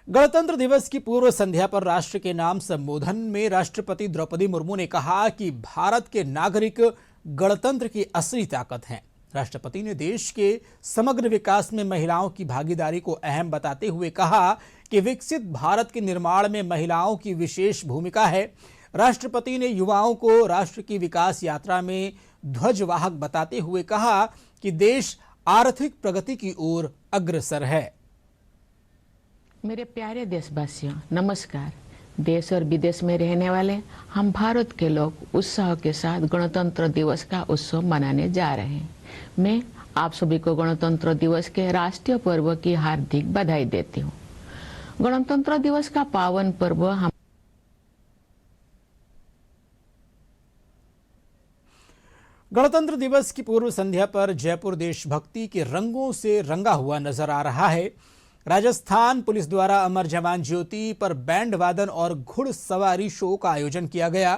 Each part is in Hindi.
गणतंत्र दिवस की पूर्व संध्या पर राष्ट्र के नाम संबोधन में राष्ट्रपति द्रौपदी मुर्मू ने कहा कि भारत के नागरिक गणतंत्र की असली ताकत हैं। राष्ट्रपति ने देश के समग्र विकास में महिलाओं की भागीदारी को अहम बताते हुए कहा कि विकसित भारत के निर्माण में महिलाओं की विशेष भूमिका है। राष्ट्रपति ने युवाओं को राष्ट्र की विकास यात्रा में ध्वजवाहक बताते हुए कहा कि देश आर्थिक प्रगति की ओर अग्रसर है। मेरे प्यारे देशवासियों, नमस्कार। देश और विदेश में रहने वाले हम भारत के लोग उत्साह के साथ गणतंत्र दिवस का उत्सव मनाने जा रहे हैं। मैं आप सभी को गणतंत्र दिवस के राष्ट्रीय पर्व की हार्दिक बधाई देती हूँ। गणतंत्र दिवस का पावन पर्व हम गणतंत्र दिवस की पूर्व संध्या पर जयपुर देशभक्ति के रंगों से रंगा हुआ नजर आ रहा है। राजस्थान पुलिस द्वारा अमर जवान ज्योति पर बैंड वादन और घुड़सवारी शो का आयोजन किया गया।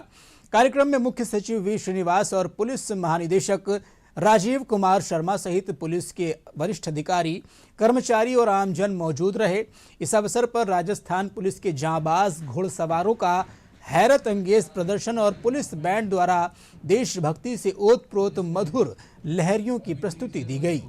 कार्यक्रम में मुख्य सचिव वी श्रीनिवास और पुलिस महानिदेशक राजीव कुमार शर्मा सहित पुलिस के वरिष्ठ अधिकारी, कर्मचारी और आमजन मौजूद रहे। इस अवसर पर राजस्थान पुलिस के जांबाज घुड़सवारों का हैरत अंगेज प्रदर्शन और पुलिस बैंड द्वारा देशभक्ति से ओतप्रोत मधुर लहरियों की प्रस्तुति दी गई।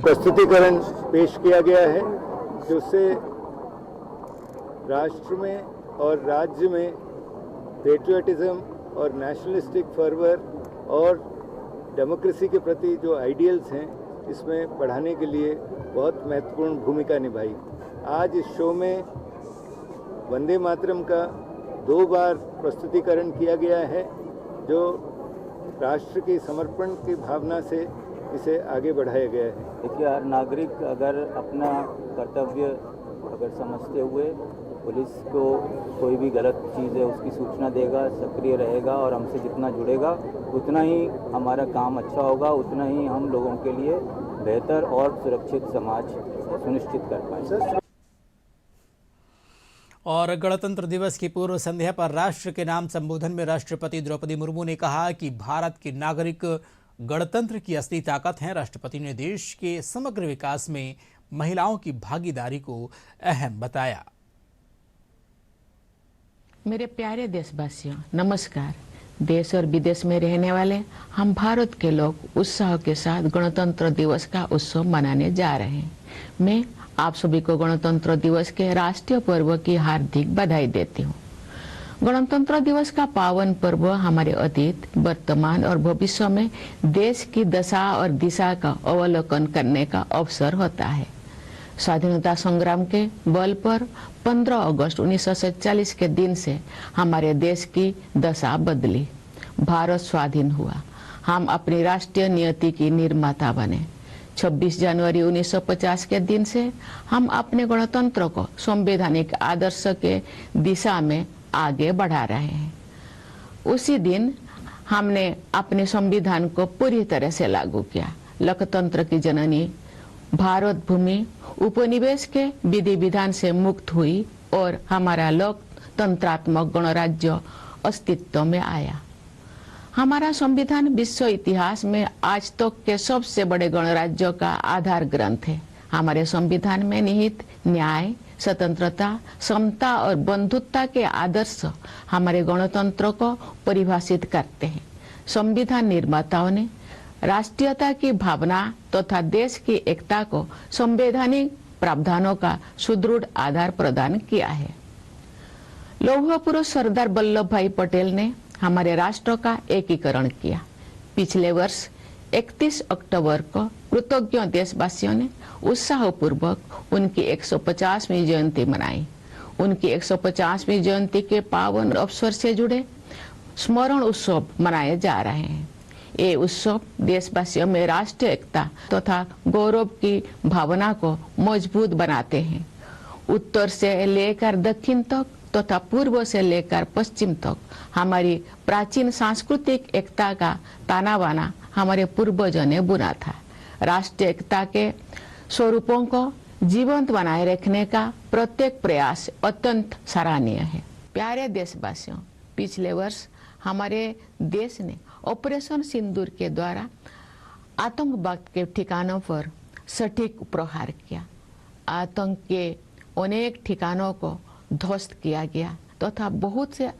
प्रस्तुतिकरण पेश किया गया है जिससे राष्ट्र में और राज्य में पेट्रियटिज्म और नेशनलिस्टिक फर्वर और डेमोक्रेसी के प्रति जो आइडियल्स हैं इसमें बढ़ाने के लिए बहुत महत्वपूर्ण भूमिका निभाई। आज इस शो में वंदे मातरम का 2 बार प्रस्तुतिकरण किया गया है जो राष्ट्र के समर्पण की भावना से इसे आगे बढ़ाया गया है। देखिए, हर नागरिक अगर अपना कर्तव्य समझते हुए पुलिस को कोई भी गलत चीज़ है उसकी सूचना देगा, सक्रिय रहेगा और हमसे जितना जुड़ेगा उतना ही हमारा काम अच्छा होगा, उतना ही हम लोगों के लिए बेहतर और सुरक्षित समाज सुनिश्चित कर पाएंगे। और गणतंत्र दिवस की पूर्व संध्या पर राष्ट्र के नाम संबोधन में राष्ट्रपति द्रौपदी मुर्मू ने कहा कि भारत के नागरिक गणतंत्र की असली ताकत हैं। राष्ट्रपति ने देश के समग्र विकास में महिलाओं की भागीदारी को अहम बताया। मेरे प्यारे देशवासियों, नमस्कार। देश और विदेश में रहने वाले हम भारत के लोग उत्साह के साथ गणतंत्र दिवस का उत्सव मनाने जा रहे हैं। मैं आप सभी को गणतंत्र दिवस के राष्ट्रीय पर्व की हार्दिक बधाई देती हूँ। गणतंत्र दिवस का पावन पर्व हमारे अतीत, वर्तमान और भविष्य में देश की दशा और दिशा का अवलोकन करने का अवसर होता है। स्वाधीनता संग्राम के बल पर 15 अगस्त 1947 के दिन से हमारे देश की दशा बदली। भारत स्वाधीन हुआ। हम अपनी राष्ट्रीय नियति की निर्माता बने। 26 जनवरी 1950 के दिन से हम अपने गणतंत्र को संवैधानिक आदर्श के दिशा में आगे बढ़ा रहे हैं। उसी दिन हमने अपने संविधान को पूरी तरह से लागू किया। लोकतंत्र की जननी भारत भूमि उपनिवेश के विधि विधान से मुक्त हुई और हमारा लोकतंत्रात्मक गणराज्य अस्तित्व में आया। हमारा संविधान विश्व इतिहास में आज तक के सबसे बड़े गणराज्यों का आधार ग्रंथ है। हमारे संविधान में निहित न्याय, स्वतंत्रता, समता और बंधुत्व के आदर्श हमारे गणतंत्र को परिभाषित करते हैं। संविधान निर्माताओं ने राष्ट्रीयता की भावना तथा देश की एकता को संवैधानिक प्रावधानों का सुदृढ़ आधार प्रदान किया है। लौह पुरुष सरदार वल्लभ भाई पटेल ने हमारे राष्ट्र का एकीकरण किया। पिछले वर्ष 31 अक्टूबर को कृतज्ञ देशवासियों ने उत्साहपूर्वक उनकी 150वीं जयंती मनाई। उनकी 150वीं जयंती के पावन अवसर से जुड़े स्मरण उत्सव मनाए जा रहे हैं। ये उत्सव देशवासियों में राष्ट्रीय एकता तथा गौरव की भावना को मजबूत बनाते हैं। उत्तर से लेकर दक्षिण तक तथा पूर्व से लेकर पश्चिम तक हमारी प्राचीन सांस्कृतिक एकता का ताना बाना हमारे पूर्वजों ने बुना था। राष्ट्रीय एकता के स्वरूपों को जीवंत बनाए रखने का प्रत्येक प्रयास अत्यंत सराहनीय है। प्यारे देशवासियों, पिछले वर्ष हमारे देश ने ऑपरेशन सिंदूर के द्वारा आतंकवाद के ठिकानों पर सटीक प्रहार किया। आतंक के अनेक ठिकानों को ध्वस्त किया गया तथा बहुत से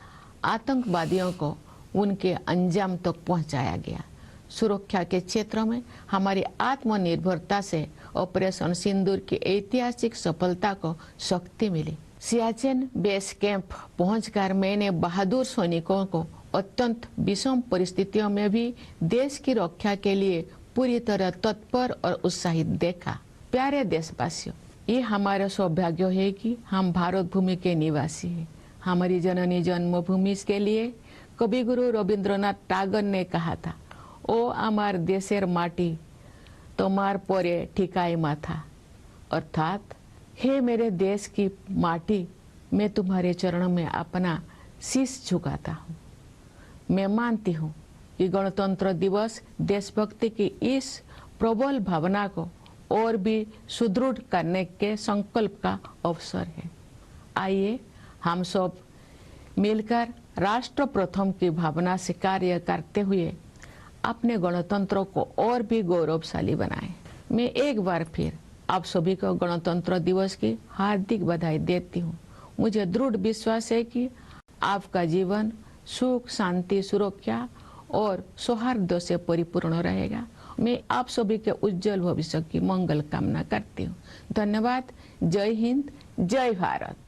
आतंकवादियों को उनके अंजाम तक पहुंचाया गया। सुरक्षा के क्षेत्र में हमारी आत्मनिर्भरता से ऑपरेशन सिंदूर की ऐतिहासिक सफलता को शक्ति मिली। सियाचिन बेस कैंप पहुंचकर मैंने बहादुर सैनिकों को अत्यंत विषम परिस्थितियों में भी देश की रक्षा के लिए पूरी तरह तत्पर और उत्साहित देखा। प्यारे देशवासियों, ये हमारा सौभाग्य है कि हम भारत भूमि के निवासी हैं। हमारी जननी जन्मभूमि के लिए कविगुरु रविंद्रनाथ टैगोर ने कहा था, ओ आमार देशेर माटी तोमार परे ठिकाई माथा, अर्थात हे मेरे देश की माटी, मैं तुम्हारे चरणों में अपना शीश झुकाता हूँ। मैं मानती हूँ कि गणतंत्र दिवस देशभक्ति की इस प्रबल भावना को और भी सुदृढ़ करने के संकल्प का अवसर है। आइए हम सब मिलकर राष्ट्र प्रथम की भावना से कार्य करते हुए अपने गणतंत्र को और भी गौरवशाली बनाएं। मैं एक बार फिर आप सभी को गणतंत्र दिवस की हार्दिक बधाई देती हूँ। मुझे दृढ़ विश्वास है कि आपका जीवन सुख, शांति, सुरक्षा और सौहार्द से परिपूर्ण रहेगा। मैं आप सभी के उज्जवल भविष्य की मंगल कामना करती हूँ। धन्यवाद। जय हिंद, जय भारत।